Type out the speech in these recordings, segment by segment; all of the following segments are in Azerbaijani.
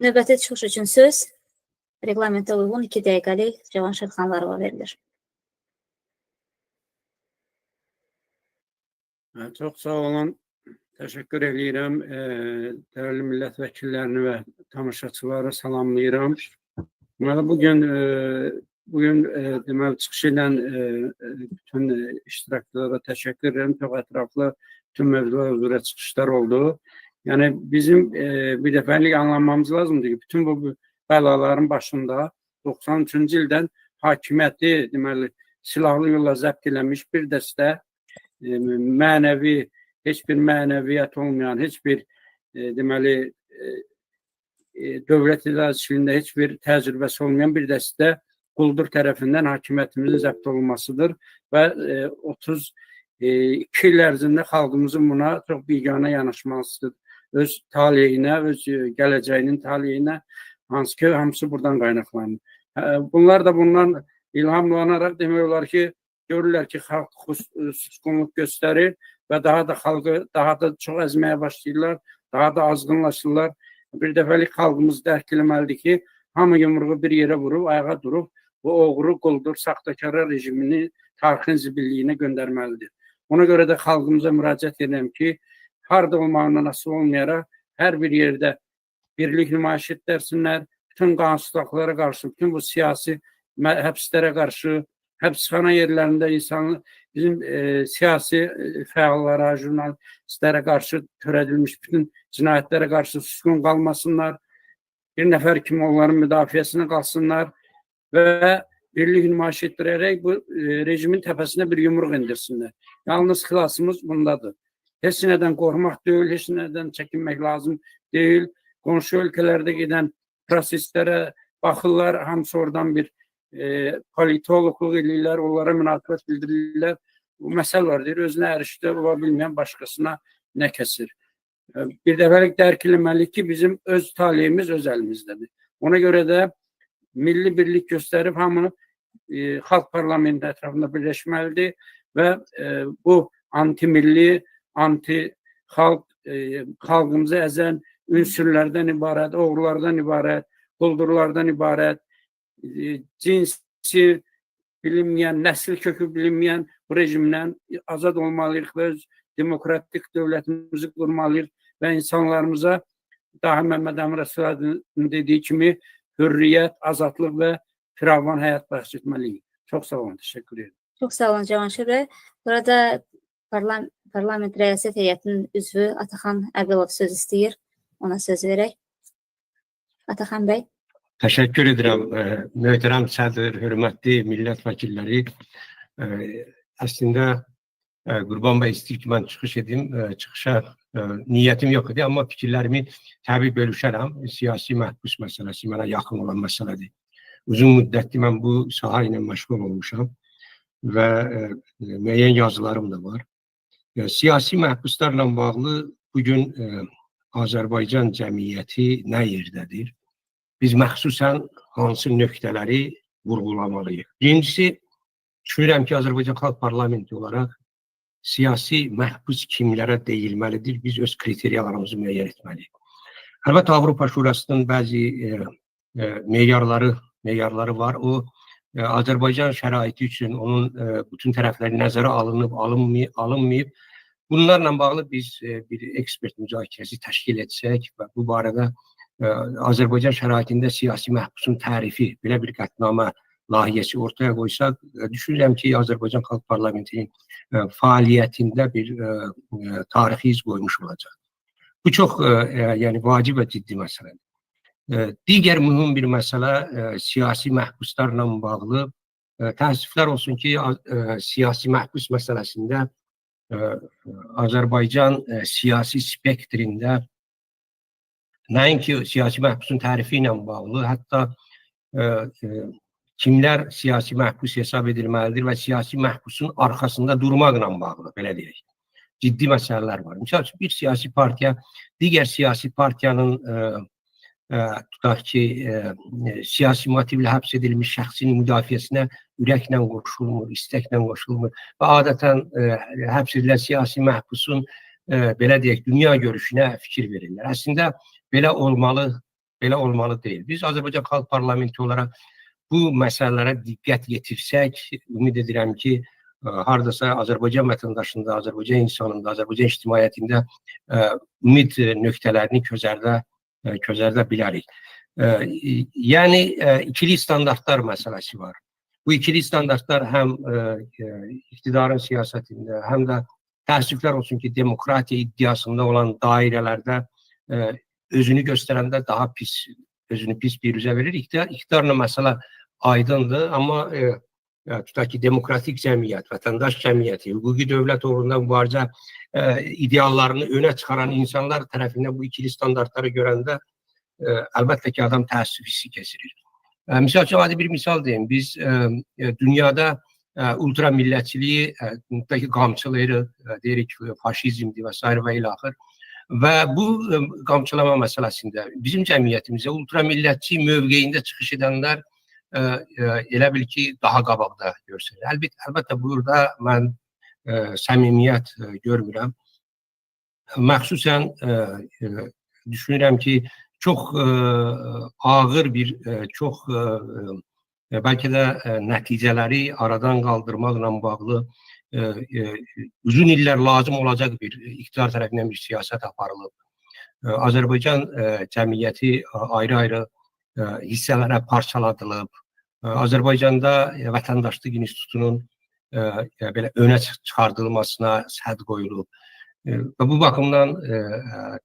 Növbəti çıxış üçün söz reglamentə uyğun 2 dəqiqəlik Cavanşir Xanlarova verilir. Çox sağ olun. Təşəkkür edirəm. Dəyərli millət vəkillərini və tamaşaçıları salamlayıram. Bugün deməli çıxış edən bütün iştirakçılara təşəkkür edirəm. Çox ətraflı bütün mövzular üzrə çıxışlar oldu. Yəni bizim bir dəfəlik anlamamız lazımdır ki, bütün bu bəlaların başında 93-cü ildən hakimiyyəti deməli silahlı yolla zəbt eləmiş bir dəstə mənəvi, heç bir mənəviyyət olmayan, heç bir deməli dövlət idarəçiliyində heç bir təcrübəsi olmayan bir dəstə quldur tərəfindən hakimiyyətimizin zəbt olunmasıdır və 32 il ərzində xalqımızın buna çox biganə yanaşmasıdır. Öz taleyinə, öz gələcəyinin taleyinə, hansı ki, hamısı buradan qaynaqlanır. Bunlar da bundan ilhamlanaraq demək olar ki, görürlər ki, xalq susqunluq göstərir və daha da xalqı daha da çox əzməyə başlayırlar, daha da azğınlaşırlar. Bir dəfəlik xalqımız dərk eləməlidir ki, hamı yumruğu bir yerə vurub, ayağa durub, bu oğru, quldur, saxtakara rejimini tarixin zibilliyinə göndərməlidir. Ona görə də xalqımıza müraciət edirəm ki, harda olmağından asılı olmayaraq, hər bir yerdə birlik nümayiş etdirsinlər, bütün qanunsuzluqlara qarşı, bütün bu siyasi həbslərə qarşı, həbsxana yerlərində bizim siyasi fəallara, jurnalistlərə qarşı törədilmiş bütün cinayətlərə qarşı susqun qalmasınlar, bir nəfər kimi onların müdafiəsinə qalsınlar və birlik nümayiş etdirərək bu rejimin təpəsinə bir yumruq indirsinlər. Yalnız xilasımız bundadır. Heç nədən qorxmaq deyil, heç nədən çəkinmək lazım deyil. Qonşu ölkələrdə gedən proseslərə baxırlar, hamısı oradan bir politoloqluq edirlər, onlara münasibət bildirirlər. Bu məsələ var, deyir, özünə ərişdə ola bilməyən başqasına nə kəsir. Bir dəfəlik dərk eləməliyik ki, bizim öz taleyimiz öz əlimizdədir. Ona görə də milli birlik göstərib hamını xalq parlamenti ətrafında birləşməlidir və bu anti-milli, anti-xalq, xalqımızı əzən ünsürlərdən ibarət, oğrulardan ibarət, quldurlardan ibarət, cinsi bilinməyən, nəsil kökü bilinməyən bu rejimdən azad olmalıyıq və öz demokratik dövlətimizi qurmalıyıq və insanlarımıza daha Məhəmməd Əmin Rəsulzadənin dediyi kimi hürriyyət, azadlıq və firavan həyat bəxş etməliyik. Çox sağ olun, təşəkkür edirəm. Çox sağ olun Cavanşir bəy. Burada Parlament Rəyasət Heyətinin üzvü Ataxan Əbilov söz istəyir. Ona söz verək. Ataxan bəy. Təşəkkür edirəm. Möhtərəm sədr, hörmətli millət vəkilləri. Əslində Qurban bəy istəyir ki, mən çıxış edim. Çıxışa niyyətim yox idi, amma fikirlərimi təbii bölüşərəm. Siyasi məhbus məsələsi mənə yaxın olan məsələdir. Uzun müddətli mən bu saha ilə məşğul olmuşam və müəyyən yazılarım da var. Siyasi məhbuslarla bağlı bugün Azərbaycan cəmiyyəti nə yerdədir? Biz məxsusən hansı nöqtələri vurğulamalıyıq? Birincisi, düşünürəm ki, Azərbaycan Xalq Parlamenti olaraq siyasi məhbus kimlərə deyilməlidir? Biz öz kriteriyalarımızı müəyyən etməliyik. Əlbəttə, Avropa Şurasının bəzi meyarları var. O, Azərbaycan şəraiti üçün onun bütün tərəfləri nəzərə alınıb, alınmayıb. Bunlarla bağlı biz bir ekspert müzakirəsi təşkil etsək və bu barədə Azərbaycan şəraitində siyasi məhbusun tərifi, belə bir qətnamə layihəsi ortaya qoysaq, düşünürəm ki, Azərbaycan Xalq Parlamentinin fəaliyyətində bir tarixi iz qoymuş olacaq. Bu çox vacib və ciddi məsələdir. Digər mühüm bir məsələ siyasi məhbuslarla bağlı. Təəssüflər olsun ki, siyasi məhbus məsələsində Azərbaycan siyasi spektrində nəinki siyasi məhbusun tərifi ilə bağlı, hətta kimlər siyasi məhbus hesab edilməlidir və siyasi məhbusun arxasında durmaqla bağlı, belə deyək. Ciddi məsələlər var. Misal üçün, bir siyasi partiya digər siyasi partiyanın tutaq ki, siyasi motivlə həbs edilmiş şəxsinin müdafiəsinə ürəklə qoşulmur, istəklə qoşulmur və adətən həbs edilən siyasi məhbusun belə deyək, dünya görüşünə fikir verirlər. Əslində, belə olmalı belə olmalı deyil. Biz Azərbaycan Xalq Parlamenti olaraq bu məsələlərə diqqət yetirsək, ümid edirəm ki, hardasa Azərbaycan vətəndaşında, Azərbaycan insanında, Azərbaycan ictimaiyyətində ümid nöqtələrini közərdə bilərik. Yəni, ikili standartlar məsələsi var. Bu ikili standartlar həm iktidarın siyasətində, həm də təəssüflər olsun ki, demokratiya iddiasında olan dairələrdə özünü göstərəndə daha pis, özünü pis bir üzə verir. İqtidarla məsələ aydındır, amma tutaq ki, demokratik cəmiyyət, vətəndaş cəmiyyəti, hüquqi dövlət uğrunda mübarizə ideallarını önə çıxaran insanlar tərəfindən bu ikili standartları görəndə əlbəttə ki, adam təəssüf hissi keçirir. Misal üçün, adi bir misal deyim, biz dünyada ultra millətçiliyi tutaq ki, qamçılayırıq, deyirik ki, faşizmdir və s. və ilə axır. Və bu qamçılama məsələsində bizim cəmiyyətimizə ultra millətçi mövqeyində çıxış edənlər elə bil ki, daha qabaqda görsənir. Əlbəttə, burada mən səmimiyyət görmürəm. Məxsusən düşünürəm ki, çox ağır bir, çox bəlkə də nəticələri aradan qaldırmaqla bağlı uzun illər lazım olacaq bir iqtidar tərəfindən bir siyasət aparılıb. Azərbaycan cəmiyyəti ayrı-ayrı hissələrə parçaladılıb. Azərbaycanda vətəndaşlıq institutunun belə önə çıxardılmasına sədd qoyulub. Və bu baxımdan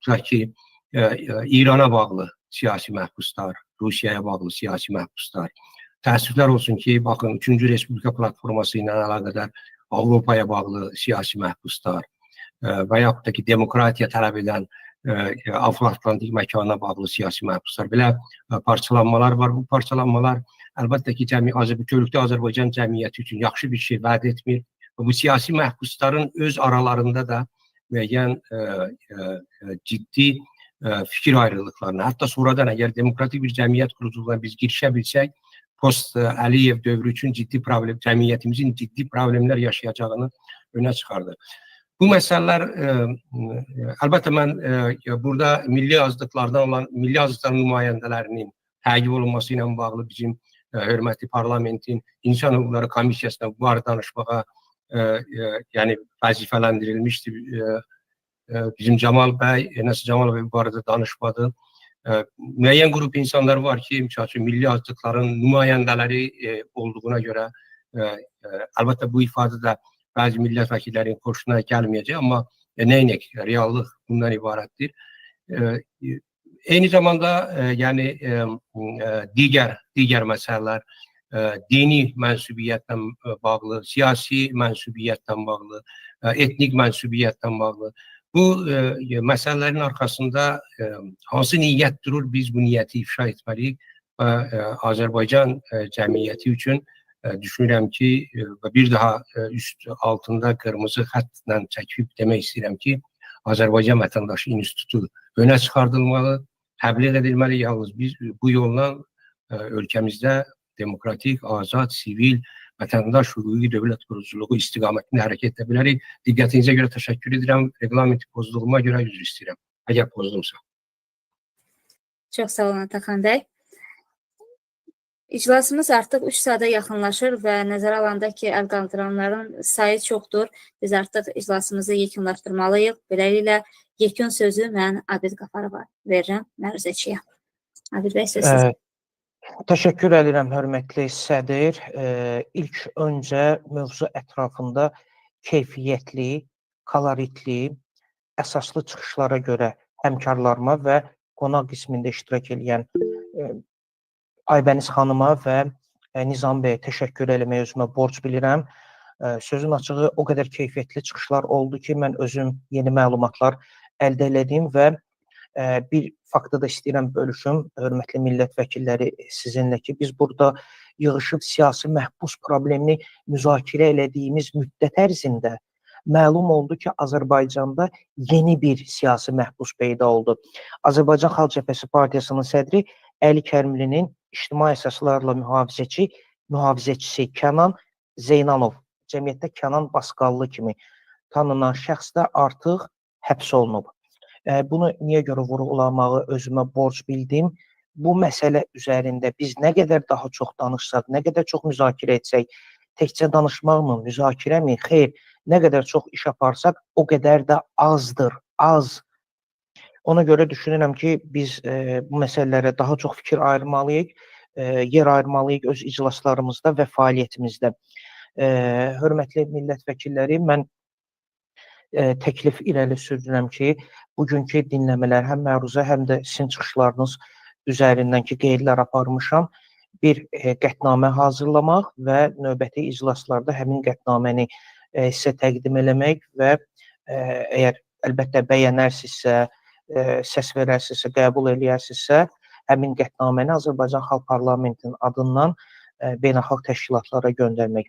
tutaq ki, İrana bağlı siyasi məhbuslar, Rusiyaya bağlı siyasi məhbuslar. Təəssüflər olsun ki, baxın, 3-cü Respublika platforması ilə əlaqədar Avropaya bağlı siyasi məhbuslar və yaxud da ki, demokratiya tələb edən Avro-Atlantik məkana bağlı siyasi məhbuslar. Belə parçalanmalar var. Bu parçalanmalar əlbəttə ki, kölükdə Azərbaycan cəmiyyəti üçün yaxşı bir şey vəd etmir. Bu siyasi məhbusların öz aralarında da müəyyən ciddi fikir ayrılıqlarına, hətta sonradan əgər demokratik bir cəmiyyət quruculuğuna biz girişə bilsək, post-Əliyev dövrü üçün cəmiyyətimizin ciddi problemlər yaşayacağını önə çıxardı. Bu məsələlər, əlbəttə mən burada milli azlıqların nümayəndələrinin təqib olunması ilə bağlı bizim hörmətli parlamentin İnsan Hüquqları Komissiyasına bu barədə danışmağa vəzifələndirilmişdir. Bizim Camal bəy, Enes Camal bəy bu barədə danışmadı. Müəyyən qrup insanlar var ki, milli azlıqların nümayəndələri olduğuna görə, əlbəttə bu ifadə də bəzi millət vəkillərinin xoşuna gəlməyəcək, amma neynək, reallıq bundan ibarətdir. Eyni zamanda digər məsələlər, dini mənsubiyyətlə bağlı, siyasi mənsubiyyətlə bağlı, etnik mənsubiyyətlə bağlı. Bu məsələlərin arxasında hansı niyyət durur, biz bu niyyəti ifşa etməliyik və Azərbaycan cəmiyyəti üçün düşünürəm ki, bir daha üst altında qırmızı xəttlə çəkib demək istəyirəm ki, Azərbaycan Vətəndaşı İnstitutu önə çıxardılmalı, təbliğ edilməli. Yalnız biz bu yolla ölkəmizdə demokratik, azad, sivil, vətəndaş hüquqi dövlət quruculuğu istiqamətində hərəkət edə bilərik. Diqqətinizə görə təşəkkür edirəm. Reglamenti pozduğuma görə üzr istəyirəm. Əgər pozdumsa. Çox sağ olun Ataxan bəy. İclasımız artıq 3 saata yaxınlaşır və nəzərə alanda ki, əl qaldıranların sayı çoxdur. Biz artıq iclasımızı yekunlaşdırmalıyıq. Beləliklə, yekun sözü mən Abid Qafarova verirəm məruzəçiyə. Abid bəy, söz sizə. Təşəkkür edirəm, hörmətli sədr. İlk öncə mövzu ətrafında keyfiyyətli, koloritli, əsaslı çıxışlara görə həmkarlarıma və qonaq qismində iştirak edən Aybəniz xanıma və Nizam bəyə təşəkkür eləməyə özümə borc bilirəm. Sözün açığı o qədər keyfiyyətli çıxışlar oldu ki, mən özüm yeni məlumatlar əldə elədim və bir faktı da istəyirəm bölüşüm, hörmətli millət vəkilləri sizinlə ki, biz burada yığışıb siyasi məhbus problemini müzakirə elədiyimiz müddət ərzində məlum oldu ki, Azərbaycanda yeni bir siyasi məhbus peyda oldu. Azərbaycan Xalq Cəbhəsi Partiyasının sədri Əli Kərimlinin ictimai əsaslarla mühafizəçisi Kənan Zeynalov, cəmiyyətdə Kənan Basqallı kimi tanınan şəxs də artıq həbs olunub. Bunu niyə görə vurğulamağı özümə borc bildim? bu məsələ üzərində biz nə qədər daha çox danışsaq, nə qədər çox müzakirə etsək, təkcə danışmaqmı, müzakirəmi? Xeyr, nə qədər çox iş aparsaq, o qədər də azdır, az. Ona görə düşünürəm ki, biz bu məsələlərə daha çox fikir ayırmalıyıq, yer ayırmalıyıq öz iclaslarımızda və fəaliyyətimizdə. Hörmətli millət vəkilləri, mən təklif irəli sürdürürəm ki, bugünkü dinləmələr həm məruzə, həm də sizin çıxışlarınız üzərindən ki, qeydlər aparmışam, bir qətnamə hazırlamaq və növbəti iclaslarda həmin qətnaməni sizə təqdim eləmək və əgər əlbəttə bəyənərsinizsə, səs verərsinizsə, qəbul eləyərsinizsə, həmin qətnaməni Azərbaycan Xalq Parlamentinin adından beynəlxalq təşkilatlara göndərmək.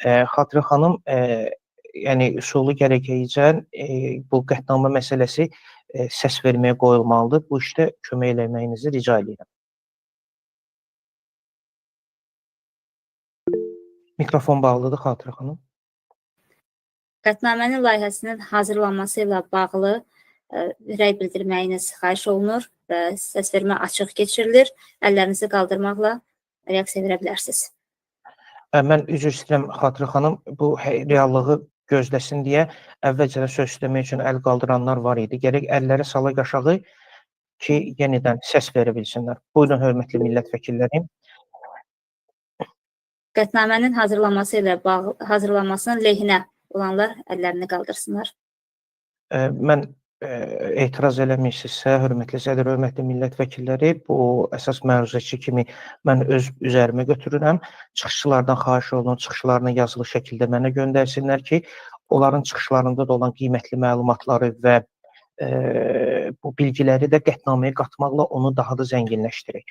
Xatirə xanım, yəni üsulu gələcəkcən bu qətnamə məsələsi səs verməyə qoyulmalıdır. Bu işdə kömək eləməyinizi rica edirəm. Mikrofon bağlıdır Xatirə xanım. Qətnamənin layihəsinin hazırlanması ilə bağlı rəy bildirməyiniz xahiş olunur və səsvermə açıq keçirilir. Əllərinizi qaldırmaqla reaksiya verə bilərsiniz. Mən üzr istəyirəm Xatirə xanım, bu reallığı gözləsin deyə əvvəlcədən söz istəmək üçün əl qaldıranlar var idi. Gərək əlləri salaq aşağı ki, yenidən səs verə bilsinlər. Buyurun, hörmətli millət vəkillərim. Qətnamənin hazırlanmasının lehinə olanlar əllərini qaldırsınlar. Mən etiraz eləmirsinizsə, hörmətli sədr, hörmətli millət vəkilləri, bu əsas məruzəçi kimi mən öz üzərimə götürürəm. Çıxışçılardan xahiş olunur, çıxışlarını yazılı şəkildə mənə göndərsinlər ki, onların çıxışlarında da olan qiymətli məlumatları və bu bilgiləri də qətnaməyə qatmaqla onu daha da zənginləşdirək.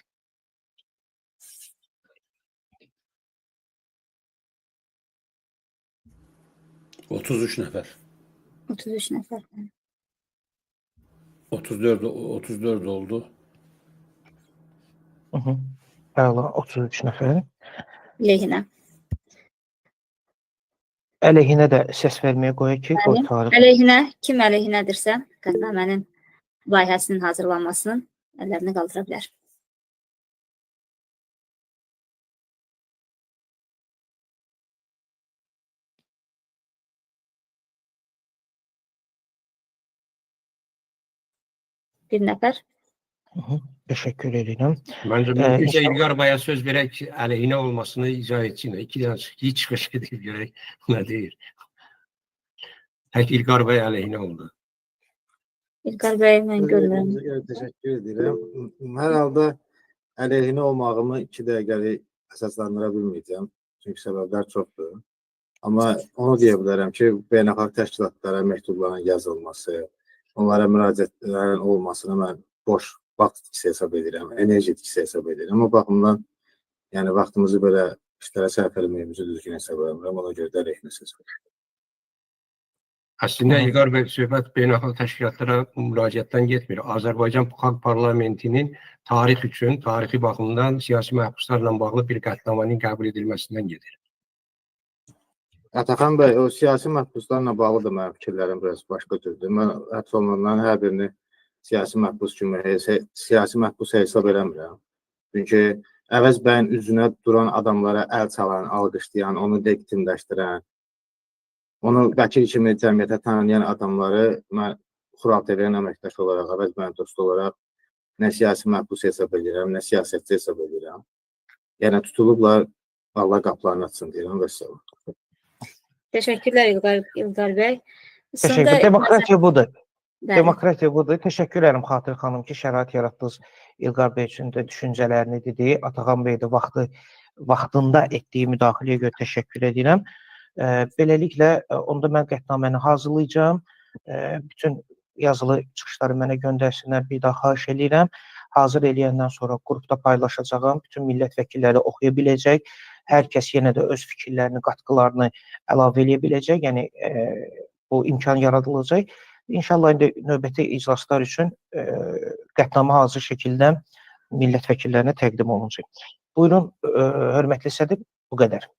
$33 nəfər. 33 nəfər. 34 oldu. Əla, 33 nəfər. Lehinə. Əleyhinə də səs verməyə qoyaq ki, qoy tarix. Əleyhinə, kim əleyhinədirsə, qətnamənin layihəsinin hazırlanmasının əllərini qaldıra bilər. Bir nəfər. Təşəkkür edirəm. Məncə mümkünsə İlqar bəyə söz verək ki, əleyhinə olmasını icra etsin. İki dənə hiç çıxış edib görək nə deyir. Tək İlqar bəy əleyhinə oldu. İlqar bəy, mən görmürəm. Təşəkkür edirəm. Hər halda əleyhinə olmağımı 2 dəqiqəlik əsaslandıra bilməyəcəm. Çünki səbəblər çoxdur. Amma onu deyə bilərəm ki, beynəlxalq təşkilatlara məktubların yazılması, onlara müraciətlərin olmasını mən boş vaxt itkisi hesab edirəm, enerji itkisi hesab edirəm. O baxımdan, yəni vaxtımızı belə işlərə sərf eləməyimizi düzgün hesab edirəm. Ona görə də əleyhinə söz verirəm. Əslində İlqar bəy, söhbət beynəlxalq təşkilatlara müraciətdən getmir. Azərbaycan Xalq Parlamentinin tarix üçün, tarixi baxımdan siyasi məhbuslarla bağlı bir qətnamənin qəbul edilməsindən gedir. Ataxan bəy, o siyasi məhbuslarla bağlı da mənim fikirlərim biraz başqa cürdür. Mən həbs olunanların hər birini siyasi məhbus kimi, siyasi məhbus hesab eləmirəm. Çünki Əvəz bəyin üzünə duran adamlara əl çalan, alqışlayan, onu legitimləşdirən, onu vəkil kimi cəmiyyətə tanıyan adamları mən xuraft edən əməkdaş olaraq, Əvəz bəyin dostu olaraq nə siyasi məhbus hesab edirəm, nə siyasətçi hesab edirəm. Yəni tutulublar, Allah qapılarını açsın deyirəm və salam. Təşəkkürlər İlqar bəy. Təşəkkür. Demokratiya budur. Bəli. Demokratiya budur. Təşəkkür edirəm Xatirə xanım ki, şərait yaratdınız. İlqar bəy üçün də düşüncələrini dedi. Ataxan bəy də vaxtında etdiyi müdaxiləyə görə təşəkkür edirəm. Beləliklə, onda mən qətnaməni hazırlayacağım. Bütün yazılı çıxışları mənə göndərsinlər. Bir daha xahiş edirəm. Hazır eləyəndən sonra qrupda paylaşacağım. Bütün millət vəkilləri oxuya biləcək. Hər kəs yenə də öz fikirlərini, qatqılarını əlavə eləyə biləcək. Yəni, bu imkan yaradılacaq. İnşallah indi növbəti iclaslar üçün qətnamə hazır şəkildə millət vəkillərinə təqdim olunacaq. Buyurun, hörmətli sədr, bu qədər.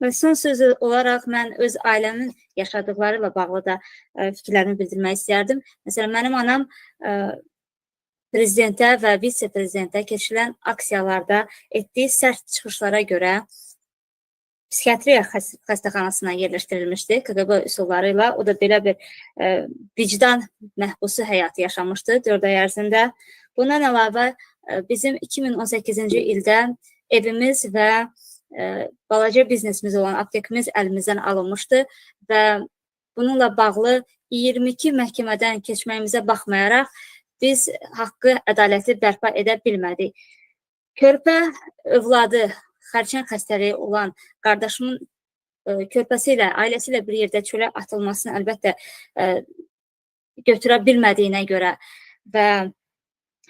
Və son sözü olaraq mən öz ailəmin yaşadıqları ilə bağlı da fikirlərimi bildirmək istərdim. Məsələn, mənim anam prezidentə və vitse-prezidentə keçirilən aksiyalarda etdiyi sərt çıxışlara görə psixiatriya xəstəxanasına yerləşdirilmişdi KQB üsulları ilə. O da belə bir vicdan məhbusu həyatı yaşamışdı 4 ay ərzində. Bundan əlavə bizim 2018-ci ildə evimiz və balaca biznesimiz olan aptekimiz əlimizdən alınmışdı və bununla bağlı 22 məhkəmədən keçməyimizə baxmayaraq biz haqqı, ədaləti bərpa edə bilmədik. Körpə övladı, xərçəng xəstəliyi olan qardaşımın körpəsi ilə, ailəsi ilə bir yerdə çölə atılmasını əlbəttə götürə bilmədiyinə görə və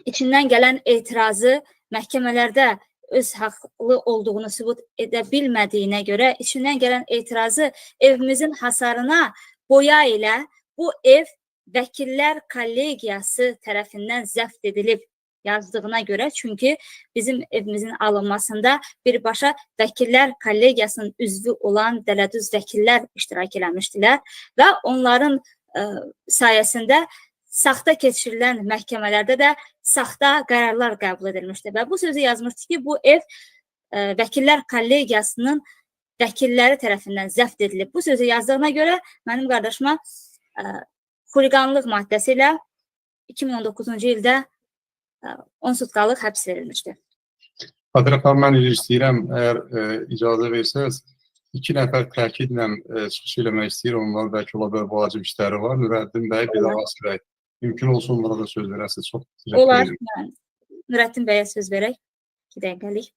içindən gələn etirazı məhkəmələrdə öz haqlı olduğunu sübut edə bilmədiyinə görə içindən gələn etirazı evimizin hasarına boya ilə bu ev vəkillər kollegiyası tərəfindən zəbt edilib yazdığına görə, çünki bizim evimizin alınmasında birbaşa vəkillər kollegiyasının üzvü olan dələdüz vəkillər iştirak eləmişdilər və onların sayəsində saxta keçirilən məhkəmələrdə də saxta qərarlar qəbul edilmişdi və bu sözü yazmışdı ki, bu ev vəkillər kollegiyasının vəkilləri tərəfindən zəbt edilib. Bu sözü yazdığına görə mənim qardaşıma xuliqanlıq maddəsi ilə 2019-cu ildə 10 sutkalıq həbs verilmişdi. Xatirə xanım, mən üzr istəyirəm, əgər icazə versəz, 2 nəfər təkidlə çıxış eləmək istəyir, onlar bəlkə ola bilər vacib işləri var. Nurəddin bəy, bir də Vasif bəy. Mümkün olsun onlara da söz verəsiniz. Çox təşəkkür Olar, ederim. Nurəddin bəyə söz verək. 2 dəqiqəlik.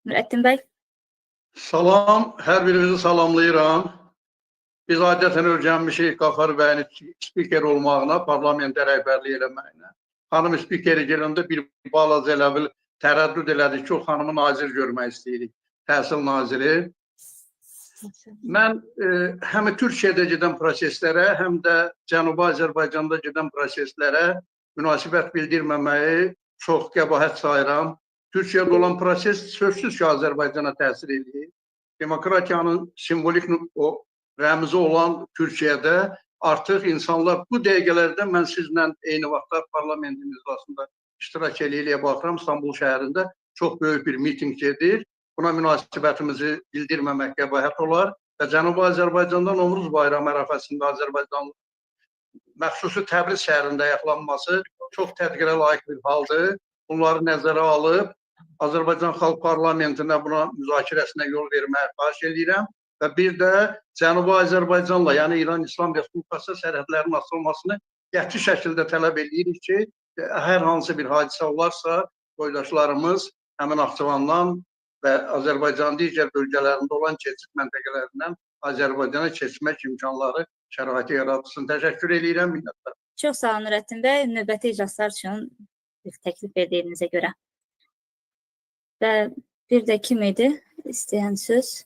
Nurəddin bəy. Salam, hər birinizi salamlayıram. Biz adətən öyrənmişik Qafar bəyin spiker olmağına, parlamentə rəhbərlik eləməyinə. Xanım spikeri gələndə bir balaca elə bil tərəddüd elədik ki, o xanımı nazir görmək istəyirik, təhsil naziri. Mən həm Türkiyədə gedən proseslərə, həm də Cənubi Azərbaycanda gedən proseslərə münasibət bildirməməyi çox qəbahət sayıram. Türkiyədə olan proses sözsüz ki, Azərbaycana təsir edir. Demokratiyanın simvolik o rəmzi olan Türkiyədə artıq insanlar bu dəqiqələrdə mən sizlə eyni vaxtda parlamentin iclasında iştirak eləyə baxıram. İstanbul şəhərində çox böyük bir miting gedir. Buna münasibətimizi bildirməmək qəbahət olar və Cənubi Azərbaycanda Novruz bayramı ərəfəsində Azərbaycanlı məxsusi Təbriz şəhərində yaxlanması çox tədbirə layiq bir haldır. Bunları nəzərə alıb Azərbaycan Xalq Parlamentinə buna müzakirəsinə yol verməyə xahiş edirəm. Və bir də Cənubi Azərbaycanla, yəni İran İslam Respublikası sərhədlərinin açılmasını qəti şəkildə tələb edirik ki, hər hansı bir hadisə olarsa, boydaşlarımız həmin Naxçıvandan və Azərbaycanın digər bölgələrində olan keçid məntəqələrindən Azərbaycana keçmək imkanları şəraiti yaratsın. Təşəkkür edirəm, minnətlər. Çox sağ olun Nurəddin bəy, növbəti iclaslar üçün təklif verdiyinizə görə. Və bir də kim idi istəyən söz?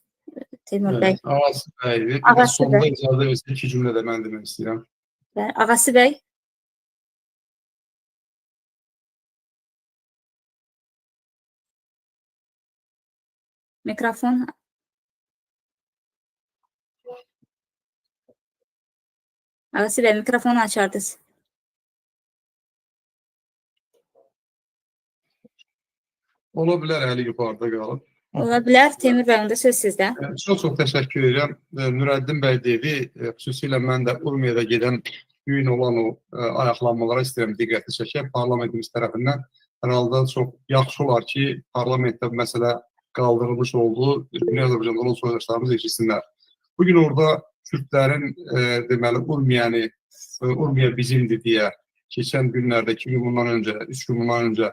Teymur bəy. Ağası bəy, bir də Ağası sonunda bəy. icazə versə 2 cümlə də mən demək istəyirəm. Ağası bəy. Mikrofon. Ağası bəy, mikrofonu açardınız. Ola bilər əli yuxarıda qalıb. Ola bilər. Teymur bəy, onda söz sizdə. Çox təşəkkür edirəm. Nurəddin bəy dedi, xüsusilə mən də Urmiyada gedən gün olan o ayaqlanmalara istəyirəm diqqəti çəkək. Parlamentimiz tərəfindən hər halda çox yaxşı olar ki, parlamentdə bu məsələ qaldırılmış oldu. Dünya Azərbaycanda olan soydaşlarımız eşitsinlər. Bugün orada Türklərin deməli Urmiya bizimdir deyə keçən günlərdə 2 gün bundan öncə, 3 gün bundan öncə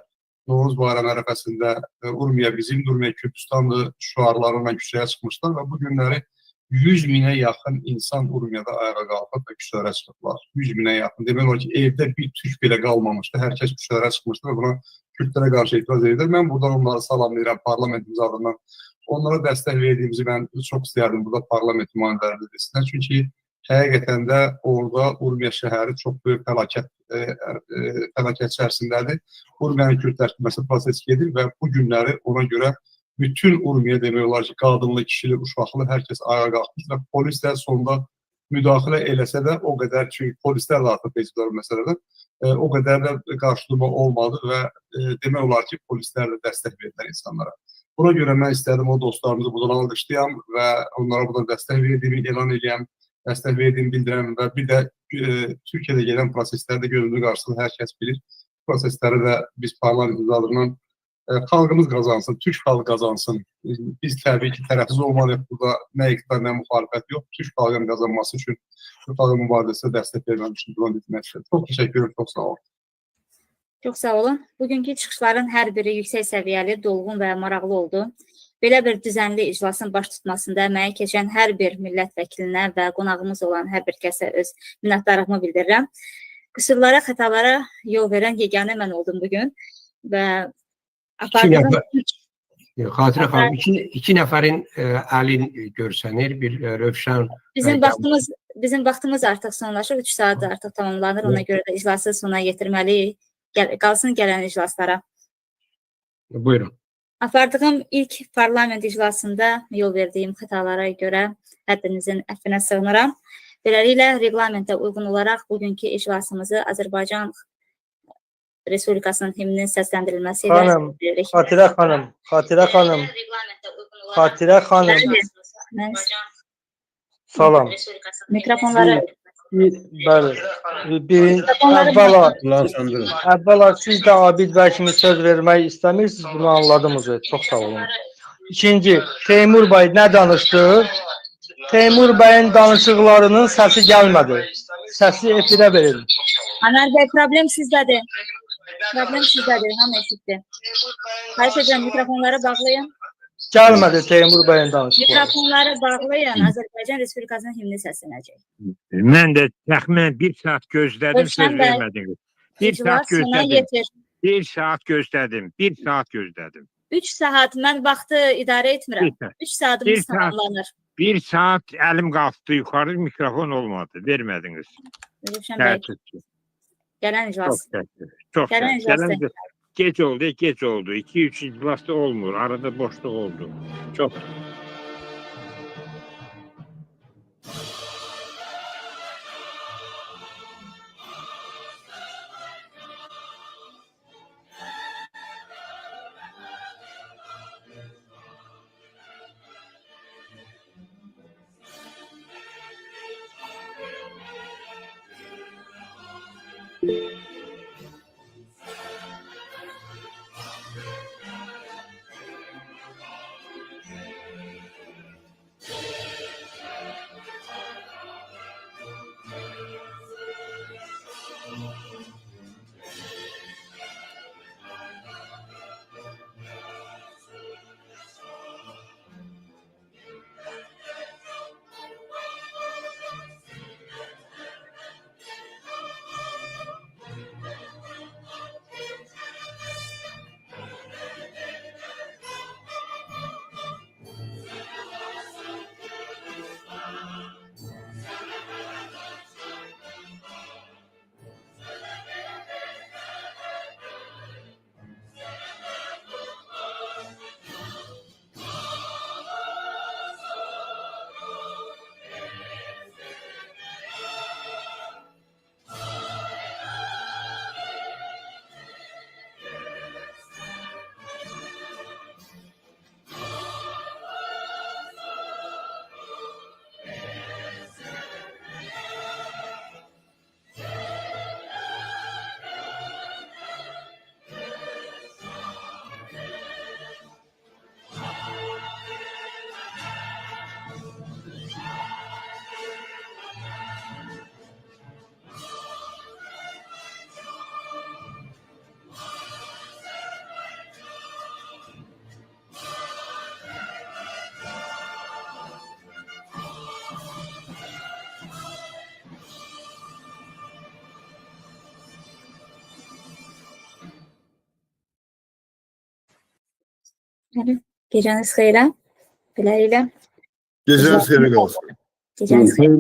Novruz bayramı ərəfəsində Urmiya bizimdir, Urmiya Kürdistandır şüarlarıyla küçəyə çıxmışlar və bu günləri 100 minə yaxın insan Urmiyada ayağa qalxıb və küçələrə çıxıblar. 100 minə yaxın. Demək olar ki, evdə bir tük belə qalmamışdı. Hər kəs küçələrə çıxmışdı və buna Kürdlərə qarşı etiraz edir. Mən buradan onları salamlayıram parlamentimiz adından. Onlara dəstək verdiyimizi mən çox istəyərdim burada parlament nümayəndələri desinlər. Çünki həqiqətən də orada Urmiya şəhəri çox böyük fəlakət içərisindədir. Urmiyanın kürdləşdirməsi prosesi gedir və bu günləri ona görə bütün Urmiya demək olar ki, qadınlı, kişili, uşaqlı hər kəs ayağa qalxmış və polis də sonunda müdaxilə eləsə də o qədər, çünki polislər də artıq tezlər məsələdə o qədər də qarşılama olmadı və demək olar ki, polislər də dəstək verdilər insanlara. Buna görə mən istədim o dostlarımızı buradan alqışlayam və onlara buradan dəstək verdiyimi elan edəyəm, dəstək verdiyimi bildirəm və bir də Türkiyədə gedən proseslərdə gözümüzün qarşısında hər kəs bilir. Prosesləri də biz parlament üzralığından xalqımız qazansın, Türk xalqı qazansın. Biz təbii ki, tərəfiz olmalıyıq burada, nə iqtidar, nə müxalifət yox. Türk xalqının qazanması üçün, Türk xalqı mübarizəsinə dəstək vermək üçün buradan etmək istəyirəm. Çox təşəkkür ederim, çox sağ olun. Çox sağ olun. Bugünkü çıxışların hər biri yüksək səviyyəli, dolğun və maraqlı oldu. Belə bir düzənli iclasın baş tutmasında əməyi keçən hər bir millət vəkilinə və qonağımız olan hər bir kəsə öz minnətdarlığımı bildirirəm. Qüsurlara, xətalara yol verən yeganə mən oldum bugün və Xatirə xanım, iki nəfərin əlin görsənir, bir Rövşən. Bizim vaxtımız artıq sonlaşır, 3 saat artıq tamamlanır, ona görə də iclası sona yetirməliyik. Qalsın gələn iclaslara. Buyurun. Apardığım ilk parlament iclasında yol verdiyim xətalara görə hər birinizin əfvinə sığınıram. Beləliklə, reglamentə uyğun olaraq bugünkü iclasımızı Azərbaycan Respublikasının himninin səsləndirilməsi ilə Xatirə xanım, salam. Mikrofonları Əvvəla siz də Abid bəy kimi söz vermək istəmirsiniz, bunu anladınız. Çox sağ olun. İkinci, Teymur bəy nə danışdı? Teymur bəyin danışıqlarının səsi gəlmədi. Səsi efirə verin. Anar bəy, problem sizdədir. Problem sizdədir, hamı eşitdi. Xahiş edirəm, mikrofonları bağlayın. Gəlmədi Teymur bəyin danışıqları. Mikrofonları bağlayın, Azərbaycan Respublikasının himni səslənəcək. Mən də təxminən 1 saat gözlədim, söz vermədiniz. 1 saat gözlədim. 1 saat gözlədim. 1 saat gözlədim. 3 saat mən vaxtı idarə etmirəm. 3 saatımız tamamlanır. 1 saat əlim qalxdı yuxarı, mikrofon olmadı, vermədiniz. Rövşən bəy, gələn iclas. Çox gələn gec oldu, gec oldu. 2-3 iclasda olmur, arada boşluq oldu. Çox. Gecəniz xeyrə. Beləliklə. Gecəniz xeyrə qalsın. Gecəniz xeyrə.